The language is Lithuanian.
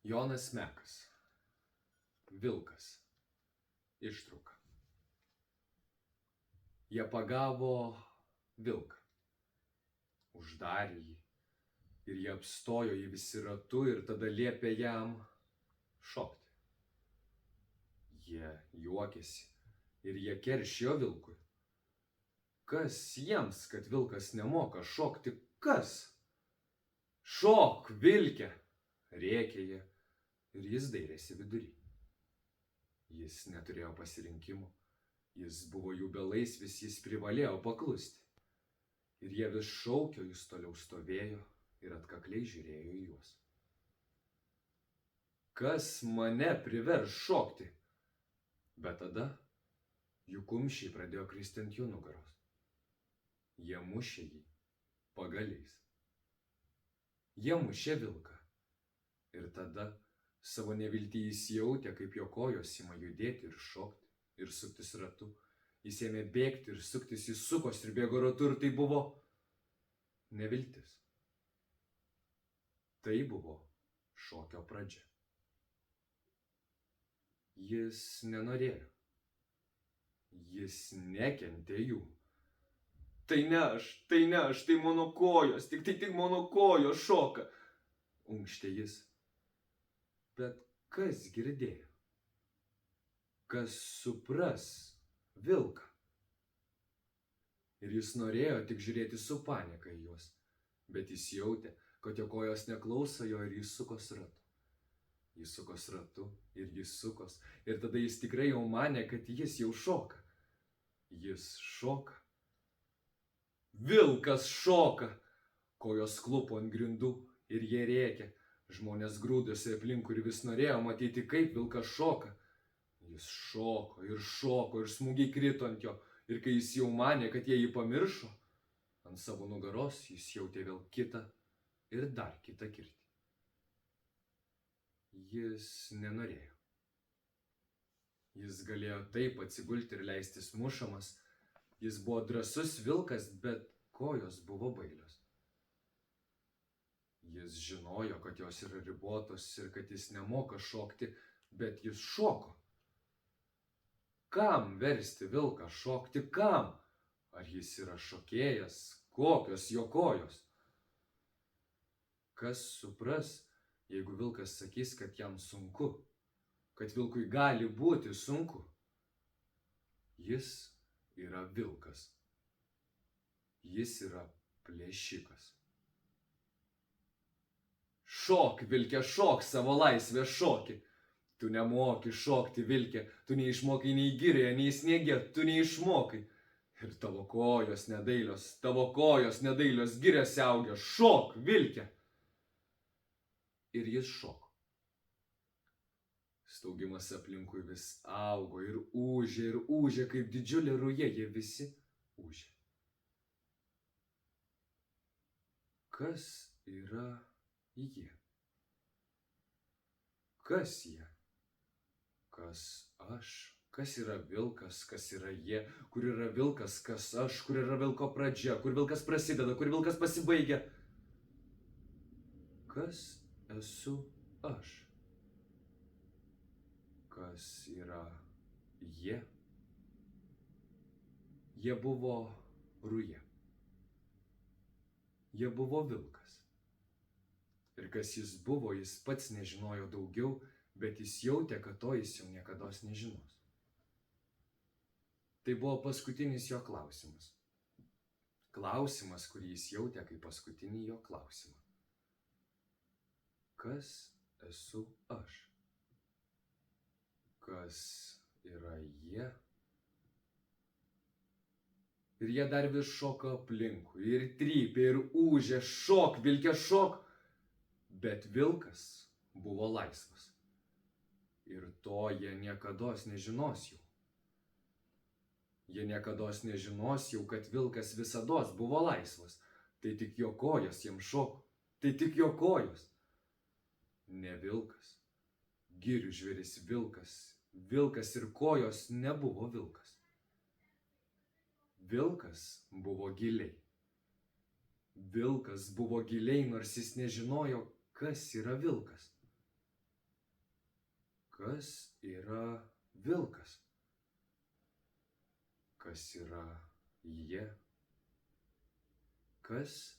Jonas Mekas. Vilkas. Ištrauka. Jie pagavo vilką. Uždarė jį. Ir jie apstojo jį visi ratu ir tada liepė jam šokti. Jie juokėsi ir jie keršijo vilkui. Kas jiems, kad vilkas nemoka šokti? Kas? Šok, vilke! Rėkė jie ir jis dairėsi vidury. Jis neturėjo pasirinkimo. Jis buvo jų belaisvis, jis privalėjo paklusti. Ir jie vis šaukė, jis toliau stovėjo ir atkakliai žiūrėjo į juos. Kas mane privers šokti? Bet tada jų kumščiai pradėjo kristi ant jų nugaros. Jie mušė jį pagaliais. Jie mušė vilką. Ir tada savo neviltį jis jautė, kaip jo kojos ima judėti ir šokti, ir suktis ratu. Jis ėmė bėgti ir suktis, jis sukos ir bėgo ratu, ir tai buvo neviltis. Tai buvo šokio pradžia. Jis nenorėjo. Jis nekentė jų. Tai ne aš, tai mano kojos, tik mano kojos šoka, unkštė jis. Bet kas girdėjo? Kas supras vilką? Ir jis norėjo tik žiūrėti su panieka į juos, bet jis jautė, kad jo kojos neklauso jo ir jis sukos ratu. Jis sukos ratu ir jis sukos, ir tada jis tikrai jau manė, kad jis jau šoka. Jis šoka. Vilkas šoka! Kojos klupo ant grindų ir jie rėkė. Žmonės grūdosi aplinkui ir vis norėjo matyti, kaip vilkas šoka. Jis šoko ir smūgiai krito ant jo. Ir kai jis jau manė, kad jie jį pamiršo, ant savo nugaros jis jautė vėl kitą ir dar kitą kirtį. Jis nenorėjo. Jis galėjo taip atsigulti ir leistis mušamas. Jis buvo drąsus vilkas, bet kojos buvo bailios. Jis žinojo, kad jos yra ribotos ir kad jis nemoka šokti, bet jis šoko. Kam versti vilką šokti? Kam? Ar jis yra šokėjas? Kokios jo kojos? Kas supras, jeigu vilkas sakys, kad jam sunku? Kad vilkui gali būti sunku? Jis yra vilkas. Jis yra plėšikas. Šok, vilke, šok, savo laisvę šoki. Tu nemoki šokti, vilke, tu neišmokai nei girioje, nei sniege, tu neišmokai. Ir tavo kojos nedailios giriose augia. Šok, vilke. Ir jis šoko. Staugimas aplinkui vis augo ir ūžė, kaip didžiulė ruja, jie visi ūžė. Kas yra jie? Kas jie? Kas aš? Kas yra vilkas? Kas yra jie? Kur yra vilkas? Kas aš? Kur yra vilko pradžia? Kur vilkas prasideda? Kur vilkas pasibaigia? Kas esu aš? Kas yra jie? Jie buvo ruja. Jie buvo vilkas. Ir kas jis buvo, jis pats nežinojo daugiau, bet jis jautė, kad to jis jau niekados nežinos. Tai buvo paskutinis jo klausimas. Klausimas, kurį jis jautė kaip paskutinį jo klausimą. Kas esu aš? Kas yra jie? Ir jie dar vis šoko aplinkui, ir trypė, ir ūžė, šok, vilke, šok. Bet vilkas buvo laisvas. Ir to jie niekados nežinos jau. Jie niekados nežinos jau, kad vilkas visados buvo laisvas. Tai tik jo kojos jam šoko. Tai tik jo kojos. Ne vilkas. Girių žvėris vilkas. Vilkas ir kojos nebuvo vilkas. Vilkas buvo giliai. Vilkas buvo giliai, nors jis nežinojo, kas yra vilkas. Kas yra vilkas? Kas yra jie? Kas